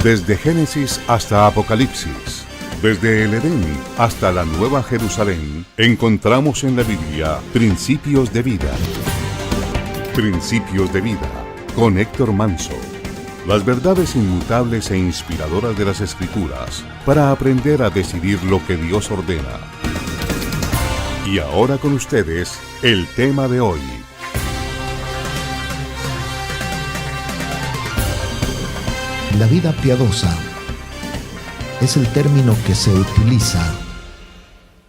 Desde Génesis hasta Apocalipsis, desde el Edén hasta la Nueva Jerusalén, encontramos en la Biblia principios de vida. Principios de vida, con Héctor Manso. Las verdades inmutables e inspiradoras de las Escrituras para aprender a decidir lo que Dios ordena. Y ahora con ustedes, el tema de hoy. La vida piadosa es el término que se utiliza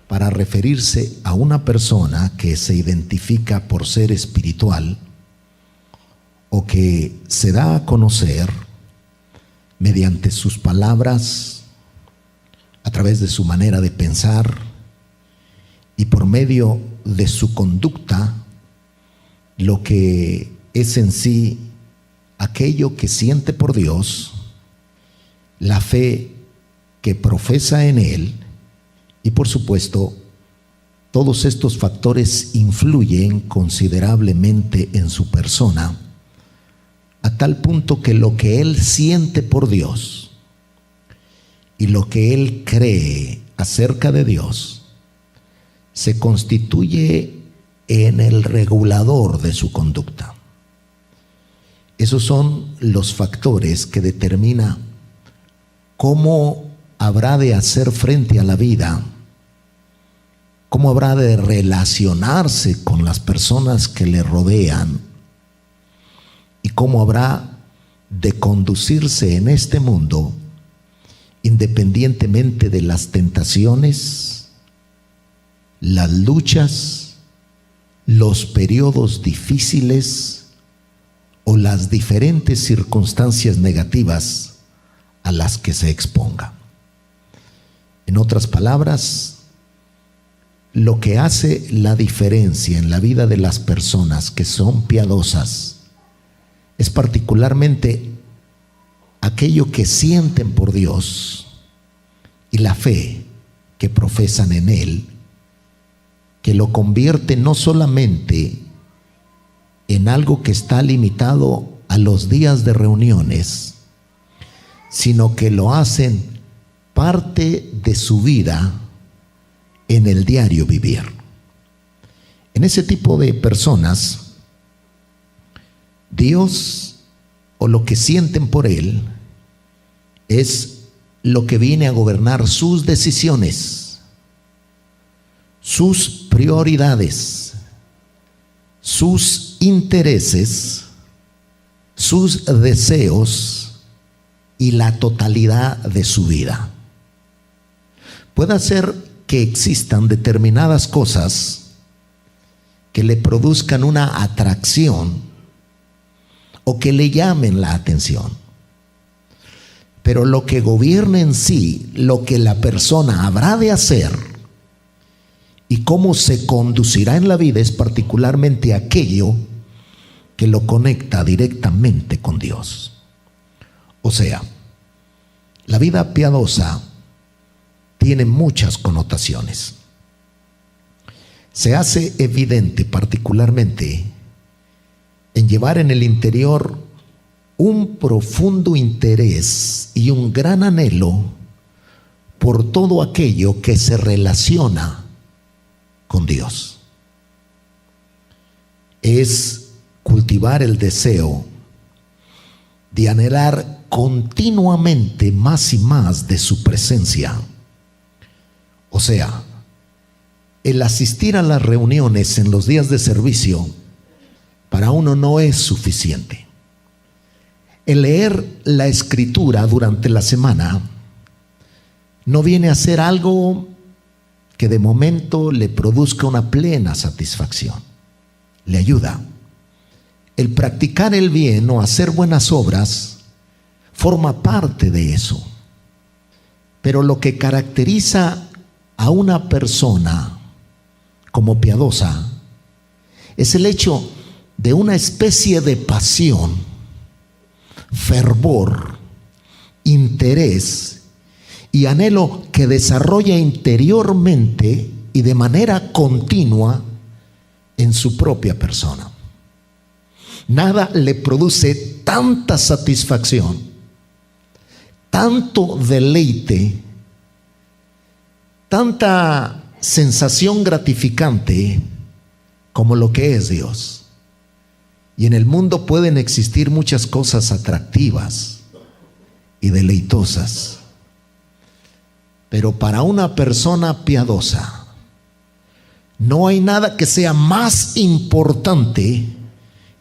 para referirse a una persona que se identifica por ser espiritual o que se da a conocer mediante sus palabras, a través de su manera de pensar y por medio de su conducta, lo que es en sí aquello que siente por Dios, la fe que profesa en Él, y por supuesto, todos estos factores influyen considerablemente en su persona, a tal punto que lo que Él siente por Dios y lo que Él cree acerca de Dios se constituye en el regulador de su conducta. Esos son los factores que determinan cómo habrá de hacer frente a la vida, cómo habrá de relacionarse con las personas que le rodean y cómo habrá de conducirse en este mundo independientemente de las tentaciones, las luchas, los periodos difíciles o las diferentes circunstancias negativas a las que se exponga. En otras palabras, lo que hace la diferencia en la vida de las personas que son piadosas es particularmente aquello que sienten por Dios y la fe que profesan en Él, que lo convierte no solamente en algo que está limitado a los días de reuniones, sino que lo hacen parte de su vida en el diario vivir. En ese tipo de personas, Dios o lo que sienten por Él es lo que viene a gobernar sus decisiones, sus prioridades, sus intereses, sus deseos y la totalidad de su vida. Puede ser que existan determinadas cosas que le produzcan una atracción o que le llamen la atención, pero lo que gobierna en sí, lo que la persona habrá de hacer y cómo se conducirá en la vida es particularmente aquello que lo conecta directamente con Dios. O sea, la vida piadosa tiene muchas connotaciones. Se hace evidente particularmente en llevar en el interior un profundo interés y un gran anhelo por todo aquello que se relaciona con Dios. Es cultivar el deseo de anhelar continuamente más y más de su presencia. O sea, el asistir a las reuniones en los días de servicio para uno no es suficiente. El leer la Escritura durante la semana no viene a ser algo que de momento le produzca una plena satisfacción. Le ayuda. El practicar el bien o hacer buenas obras forma parte de eso. Pero lo que caracteriza a una persona como piadosa es el hecho de una especie de pasión, fervor, interés y anhelo que desarrolla interiormente y de manera continua en su propia persona. Nada le produce tanta satisfacción, tanto deleite, tanta sensación gratificante como lo que es Dios. Y en el mundo pueden existir muchas cosas atractivas y deleitosas, pero para una persona piadosa no hay nada que sea más importante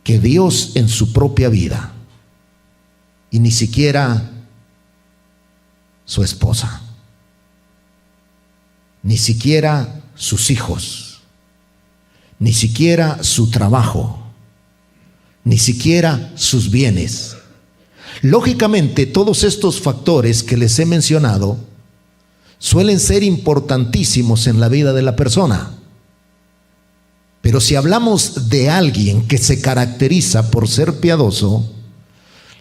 que Dios en su propia vida, y ni siquiera su esposa, ni siquiera sus hijos, ni siquiera su trabajo, ni siquiera sus bienes. Lógicamente, todos estos factores que les he mencionado suelen ser importantísimos en la vida de la persona. Pero si hablamos de alguien que se caracteriza por ser piadoso,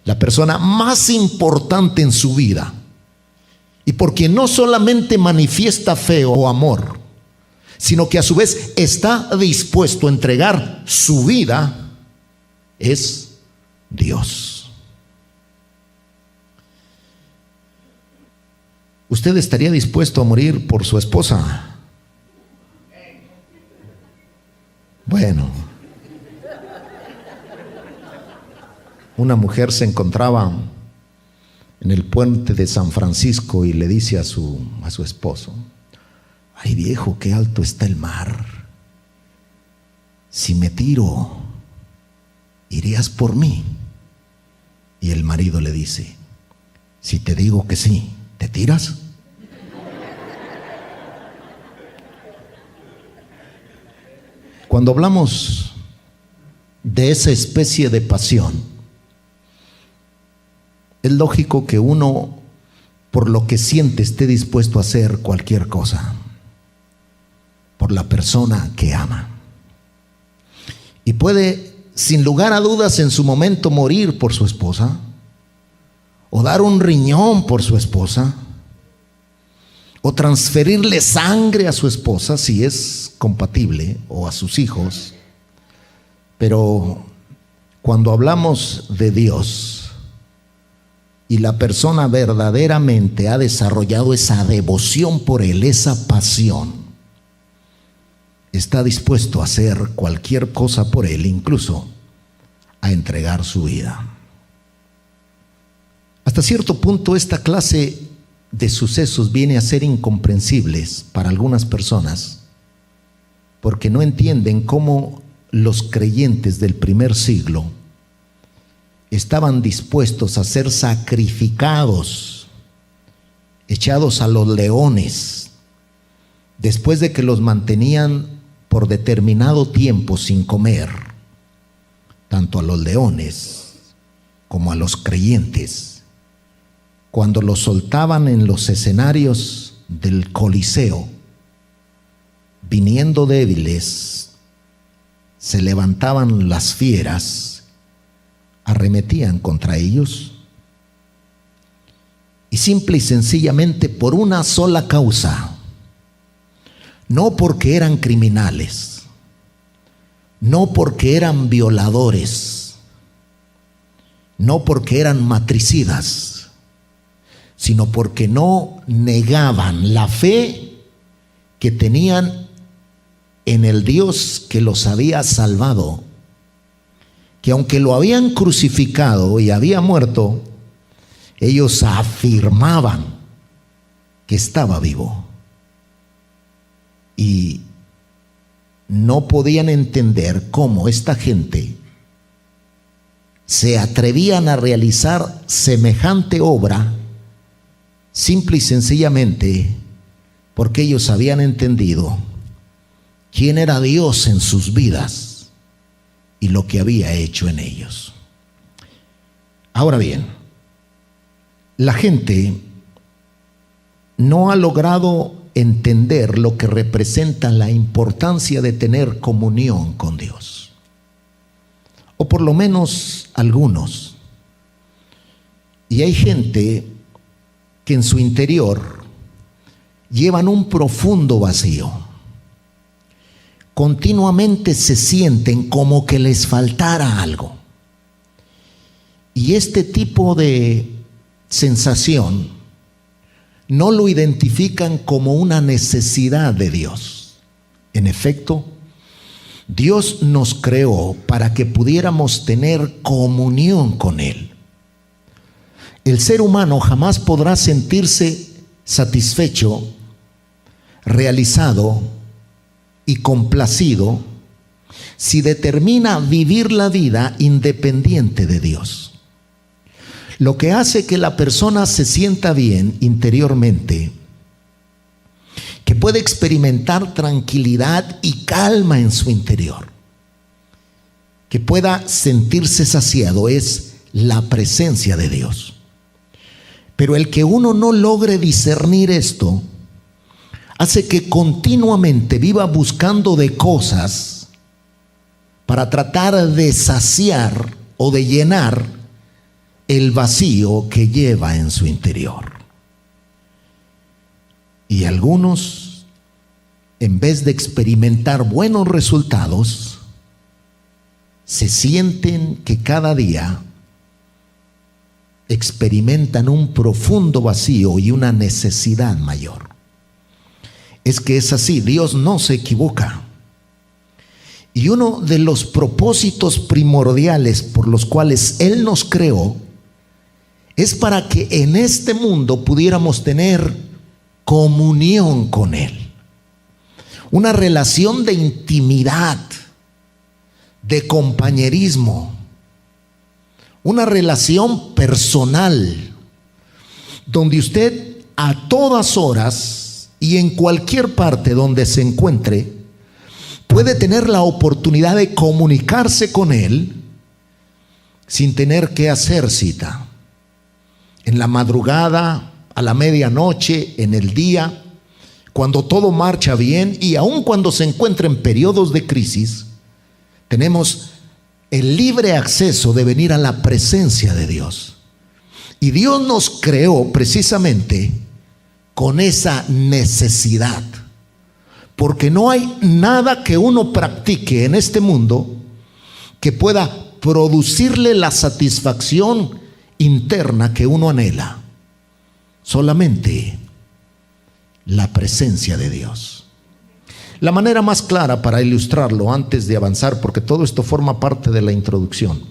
la persona más importante en su vida, y porque no solamente manifiesta fe o amor, sino que a su vez está dispuesto a entregar su vida, es Dios. ¿Usted estaría dispuesto a morir por su esposa? Bueno, una mujer se encontraba en el puente de San Francisco y le dice a su esposo: ay viejo, qué alto está el mar. Si me tiro, ¿irías por mí? Y el marido le dice: si te digo que sí, ¿te tiras? Cuando hablamos de esa especie de pasión, es lógico que uno, por lo que siente, esté dispuesto a hacer cualquier cosa por la persona que ama. Y puede, sin lugar a dudas, en su momento morir por su esposa, o dar un riñón por su esposa, o transferirle sangre a su esposa si es compatible, o a sus hijos. Pero cuando hablamos de Dios y la persona verdaderamente ha desarrollado esa devoción por Él, esa pasión, está dispuesto a hacer cualquier cosa por Él, incluso a entregar su vida. Hasta cierto punto, esta clase de sucesos viene a ser incomprensibles para algunas personas, porque no entienden cómo los creyentes del primer siglo estaban dispuestos a ser sacrificados, echados a los leones, después de que los mantenían por determinado tiempo sin comer, tanto a los leones como a los creyentes. Cuando los soltaban en los escenarios del Coliseo, viniendo débiles, se levantaban las fieras, arremetían contra ellos, y simple y sencillamente por una sola causa: no porque eran criminales, no porque eran violadores, no porque eran matricidas, sino porque no negaban la fe que tenían en el Dios que los había salvado, que aunque lo habían crucificado y había muerto, ellos afirmaban que estaba vivo. Y no podían entender cómo esta gente se atrevían a realizar semejante obra, simple y sencillamente porque ellos habían entendido quién era Dios en sus vidas y lo que había hecho en ellos. Ahora bien, la gente no ha logrado entender lo que representa la importancia de tener comunión con Dios, o por lo menos algunos. Y hay gente que en su interior llevan un profundo vacío. Continuamente se sienten como que les faltara algo. Y este tipo de sensación no lo identifican como una necesidad de Dios. En efecto, Dios nos creó para que pudiéramos tener comunión con Él. El ser humano jamás podrá sentirse satisfecho, realizado y complacido si determina vivir la vida independiente de Dios. Lo que hace que la persona se sienta bien interiormente, que puede experimentar tranquilidad y calma en su interior, que pueda sentirse saciado, es la presencia de Dios. Pero el que uno no logre discernir esto, hace que continuamente viva buscando de cosas para tratar de saciar o de llenar el vacío que lleva en su interior. Y algunos, en vez de experimentar buenos resultados, se sienten que cada día experimentan un profundo vacío y una necesidad mayor. Es que es así, Dios no se equivoca. Y uno de los propósitos primordiales por los cuales Él nos creó es para que en este mundo pudiéramos tener comunión con Él. Una relación de intimidad, de compañerismo, una relación personal, donde usted a todas horas y en cualquier parte donde se encuentre, puede tener la oportunidad de comunicarse con Él sin tener que hacer cita. En la madrugada, a la medianoche, en el día, cuando todo marcha bien y aun cuando se encuentra en periodos de crisis, tenemos el libre acceso de venir a la presencia de Dios. Y Dios nos creó precisamente con esa necesidad, porque no hay nada que uno practique en este mundo que pueda producirle la satisfacción interna que uno anhela. Solamente la presencia de Dios. La manera más clara para ilustrarlo antes de avanzar, porque todo esto forma parte de la introducción,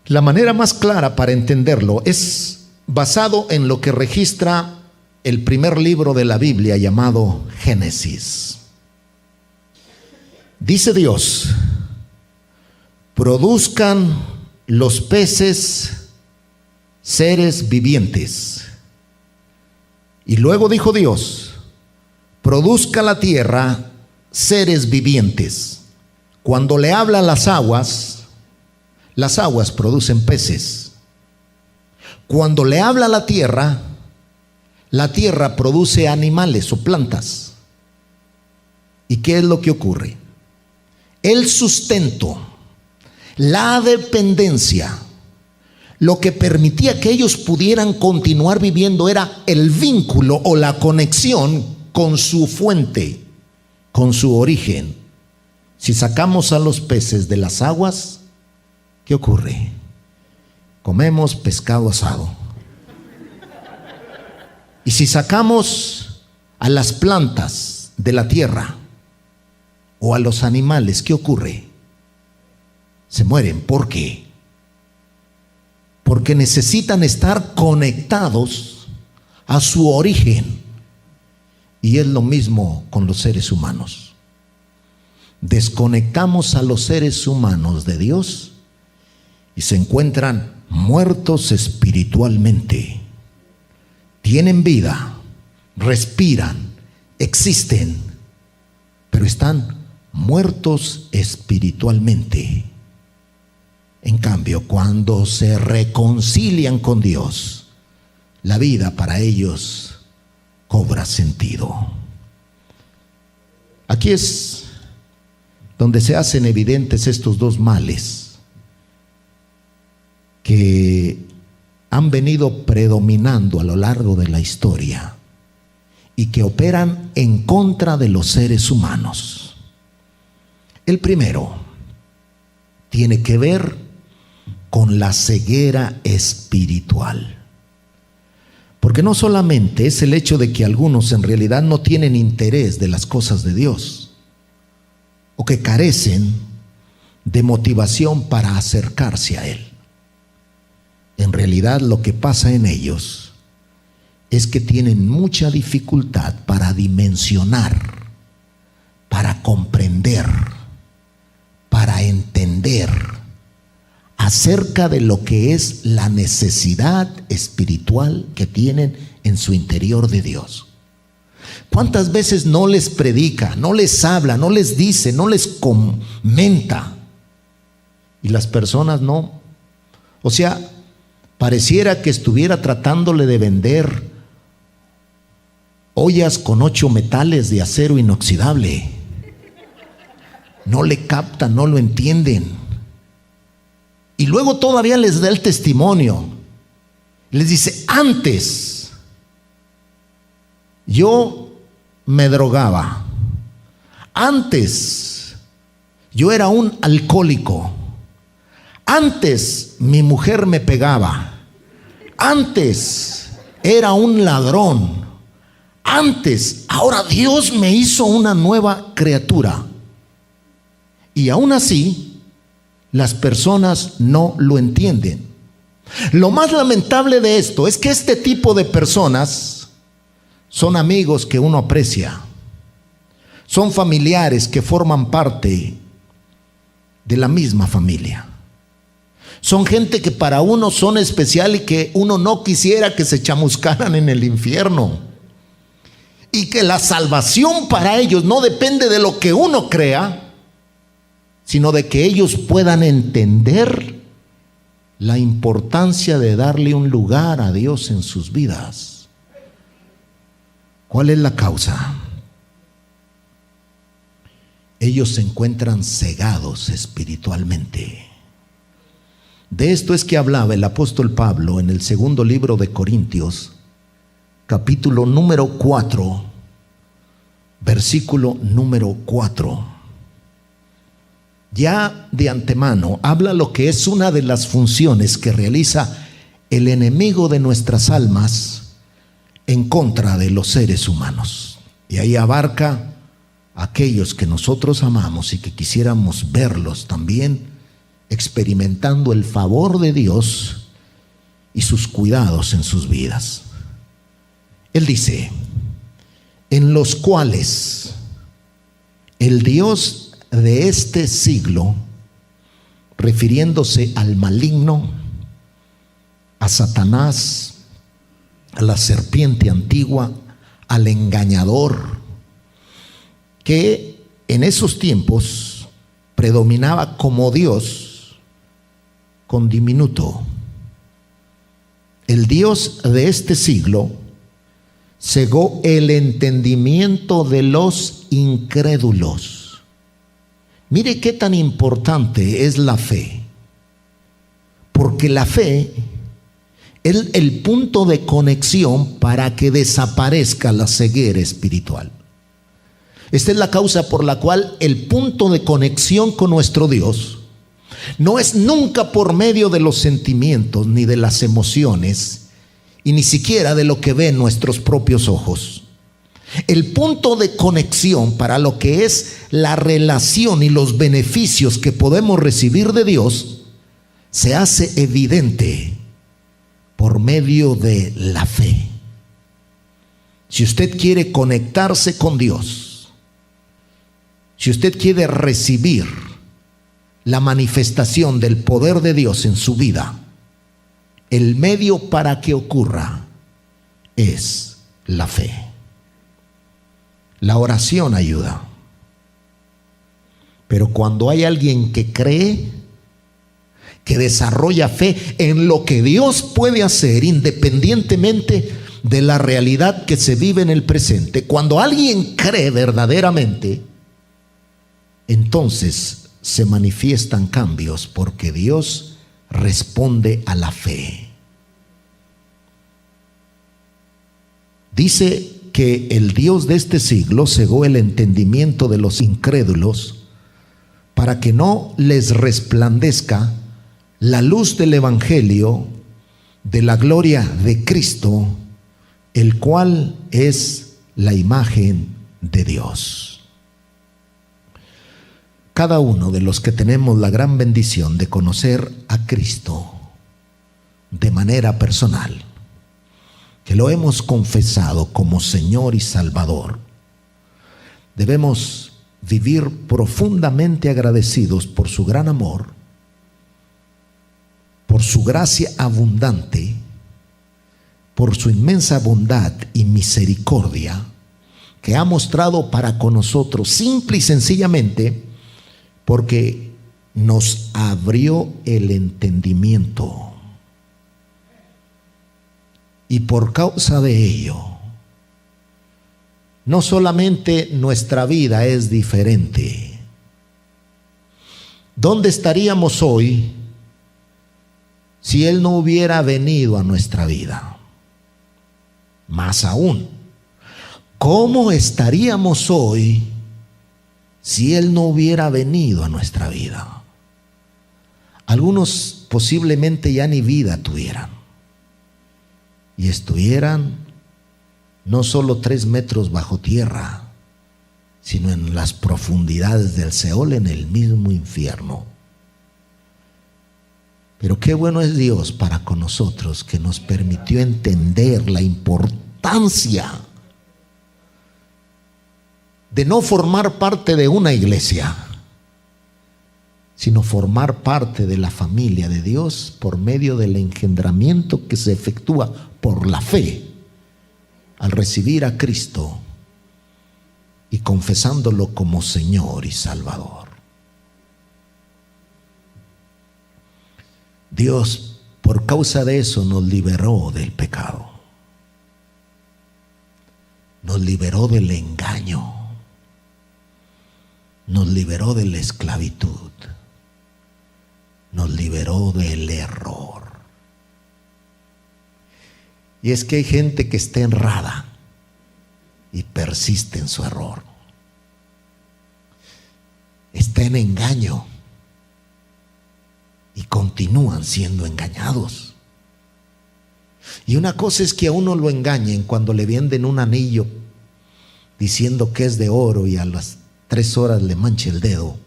la manera más clara para entenderlo es basado en lo que registra el primer libro de la Biblia llamado Génesis. Dice Dios: produzcan los peces seres vivientes. Y luego dijo Dios: produzca la tierra seres vivientes. Cuando le habla a las aguas producen peces. Cuando le habla a la tierra produce animales o plantas. ¿Y qué es lo que ocurre? El sustento, la dependencia, lo que permitía que ellos pudieran continuar viviendo era el vínculo o la conexión con su fuente, con su origen. Si sacamos a los peces de las aguas, ¿qué ocurre? Comemos pescado asado. Y si sacamos a las plantas de la tierra o a los animales, ¿qué ocurre? Se mueren. ¿Por qué? Porque necesitan estar conectados a su origen. Y es lo mismo con los seres humanos. Desconectamos a los seres humanos de Dios y se encuentran muertos espiritualmente. Tienen vida, respiran, existen, pero están muertos espiritualmente. En cambio, cuando se reconcilian con Dios, la vida para ellos cobra sentido. Aquí es donde se hacen evidentes estos dos males que han venido predominando a lo largo de la historia y que operan en contra de los seres humanos. El primero tiene que ver con la ceguera espiritual. Porque no solamente es el hecho de que algunos en realidad no tienen interés de las cosas de Dios, o que carecen de motivación para acercarse a Él. En realidad lo que pasa en ellos es que tienen mucha dificultad para dimensionar, para comprender, para entender acerca de lo que es la necesidad espiritual que tienen en su interior de Dios. ¿Cuántas veces no les predica, no les habla, no les dice, no les comenta? Y las personas no. O sea, pareciera que estuviera tratándole de vender ollas con 8 metales de acero inoxidable. No le captan, no lo entienden. Y luego todavía les da el testimonio. Les dice: antes yo me drogaba, antes yo era un alcohólico, antes mi mujer me pegaba, antes era un ladrón, antes, ahora Dios me hizo una nueva criatura. Y aún así, las personas no lo entienden. Lo más lamentable de esto es que este tipo de personas son amigos que uno aprecia, son familiares que forman parte de la misma familia, son gente que para uno son especial y que uno no quisiera que se chamuscaran en el infierno, y que la salvación para ellos no depende de lo que uno crea, sino de que ellos puedan entender la importancia de darle un lugar a Dios en sus vidas. ¿Cuál es la causa? Ellos se encuentran cegados espiritualmente. De esto es que hablaba el apóstol Pablo en el segundo libro de Corintios, capítulo número 4, versículo número 4. Ya de antemano habla lo que es una de las funciones que realiza el enemigo de nuestras almas en contra de los seres humanos. Y ahí abarca a aquellos que nosotros amamos y que quisiéramos verlos también experimentando el favor de Dios y sus cuidados en sus vidas. Él dice: en los cuales el Dios de este siglo, refiriéndose al maligno, a Satanás, a la serpiente antigua, al engañador, que en esos tiempos predominaba como Dios con diminuto. El Dios de este siglo cegó el entendimiento de los incrédulos. Mire qué tan importante es la fe, porque la fe es el punto de conexión para que desaparezca la ceguera espiritual. Esta es la causa por la cual el punto de conexión con nuestro Dios no es nunca por medio de los sentimientos ni de las emociones y ni siquiera de lo que ven nuestros propios ojos. El punto de conexión para lo que es la relación y los beneficios que podemos recibir de Dios se hace evidente por medio de la fe. Si usted quiere conectarse con Dios, si usted quiere recibir la manifestación del poder de Dios en su vida, el medio para que ocurra es la fe. La oración ayuda, pero cuando hay alguien que cree, que desarrolla fe en lo que Dios puede hacer independientemente de la realidad que se vive en el presente, cuando alguien cree verdaderamente, entonces se manifiestan cambios, porque Dios responde a la fe. Dice que el Dios de este siglo cegó el entendimiento de los incrédulos para que no les resplandezca la luz del Evangelio de la gloria de Cristo, el cual es la imagen de Dios. Cada uno de los que tenemos la gran bendición de conocer a Cristo de manera personal, que lo hemos confesado como Señor y Salvador, debemos vivir profundamente agradecidos por su gran amor, por su gracia abundante, por su inmensa bondad y misericordia que ha mostrado para con nosotros, simple y sencillamente porque nos abrió el entendimiento. Y por causa de ello, no solamente nuestra vida es diferente. ¿Dónde estaríamos hoy si Él no hubiera venido a nuestra vida? Más aún, ¿cómo estaríamos hoy si Él no hubiera venido a nuestra vida? Algunos posiblemente ya ni vida tuvieran y estuvieran no solo 3 metros bajo tierra, sino en las profundidades del Seol, en el mismo infierno. Pero qué bueno es Dios para con nosotros, que nos permitió entender la importancia de no formar parte de una iglesia, sino formar parte de la familia de Dios por medio del engendramiento que se efectúa por la fe al recibir a Cristo y confesándolo como Señor y Salvador. Dios, por causa de eso, nos liberó del pecado, nos liberó del engaño, nos liberó de la esclavitud, nos liberó del error. Y es que hay gente que está errada y persiste en su error, está en engaño y continúan siendo engañados. Y una cosa es que a uno lo engañen cuando le venden un anillo diciendo que es de oro y a las 3 horas le manche el dedo.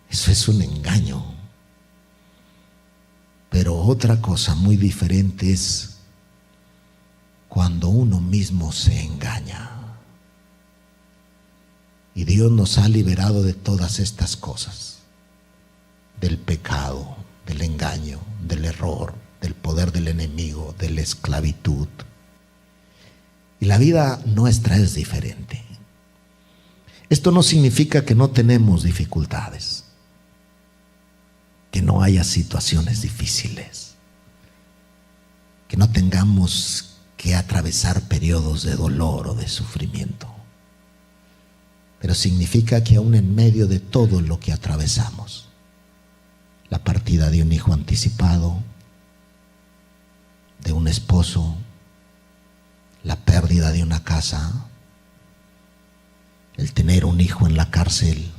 Eso es un engaño. Pero otra cosa muy diferente es cuando uno mismo se engaña. Y Dios nos ha liberado de todas estas cosas, del pecado, del engaño, del error, del poder del enemigo, de la esclavitud. Y la vida nuestra es diferente. Esto no significa que no tenemos dificultades, que no haya situaciones difíciles, que no tengamos que atravesar periodos de dolor o de sufrimiento. Pero significa que aún en medio de todo lo que atravesamos, la partida de un hijo anticipado, de un esposo, la pérdida de una casa, el tener un hijo en la cárcel,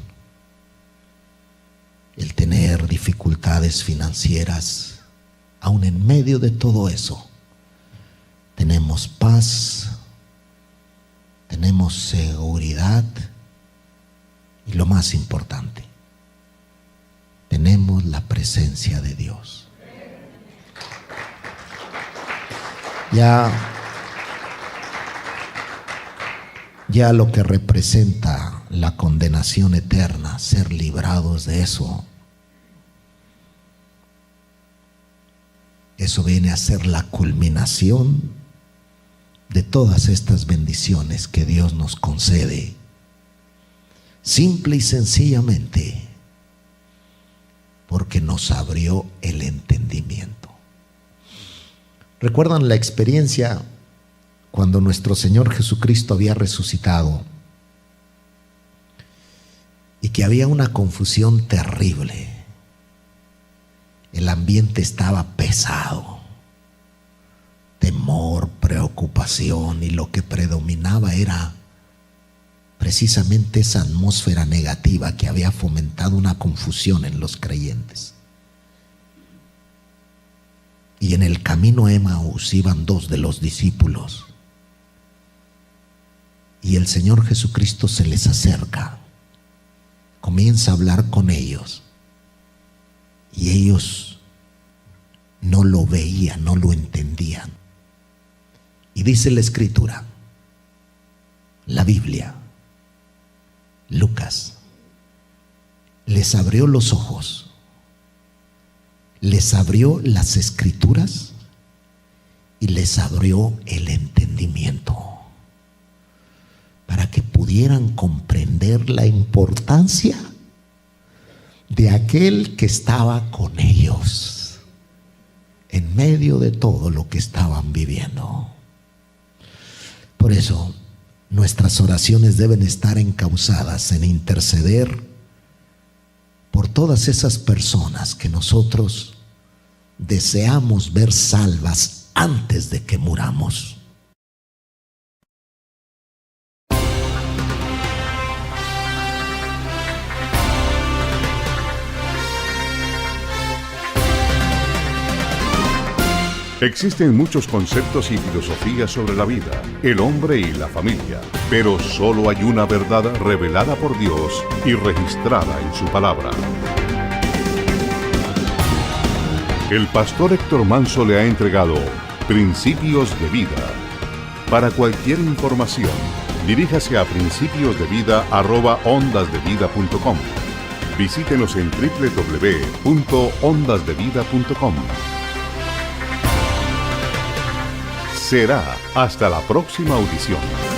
el tener dificultades financieras, aún en medio de todo eso, tenemos paz, tenemos seguridad y lo más importante, tenemos la presencia de Dios. Ya lo que representa la condenación eterna, ser librados de eso viene a ser la culminación de todas estas bendiciones que Dios nos concede, simple y sencillamente porque nos abrió el entendimiento. ¿Recuerdan la experiencia cuando nuestro Señor Jesucristo había resucitado y que había una confusión terrible? El ambiente estaba pesado, temor, preocupación, y lo que predominaba era precisamente esa atmósfera negativa que había fomentado una confusión en los creyentes. Y en el camino a Emaús iban 2 de los discípulos. Y el Señor Jesucristo se les acerca, comienza a hablar con ellos. Y ellos no lo veían, no lo entendían. Y dice la Escritura, la Biblia, Lucas, les abrió los ojos, les abrió las Escrituras y les abrió el entendimiento para que pudieran comprender la importancia de aquel que estaba con ellos en medio de todo lo que estaban viviendo. Por eso, nuestras oraciones deben estar encausadas en interceder por todas esas personas que nosotros deseamos ver salvas antes de que muramos. Existen muchos conceptos y filosofías sobre la vida, el hombre y la familia, pero solo hay una verdad revelada por Dios y registrada en su palabra. El pastor Héctor Manso le ha entregado Principios de Vida. Para cualquier información, diríjase a principiosdevida@ondasdevida.com. Visítenos en www.ondasdevida.com. Será hasta la próxima audición.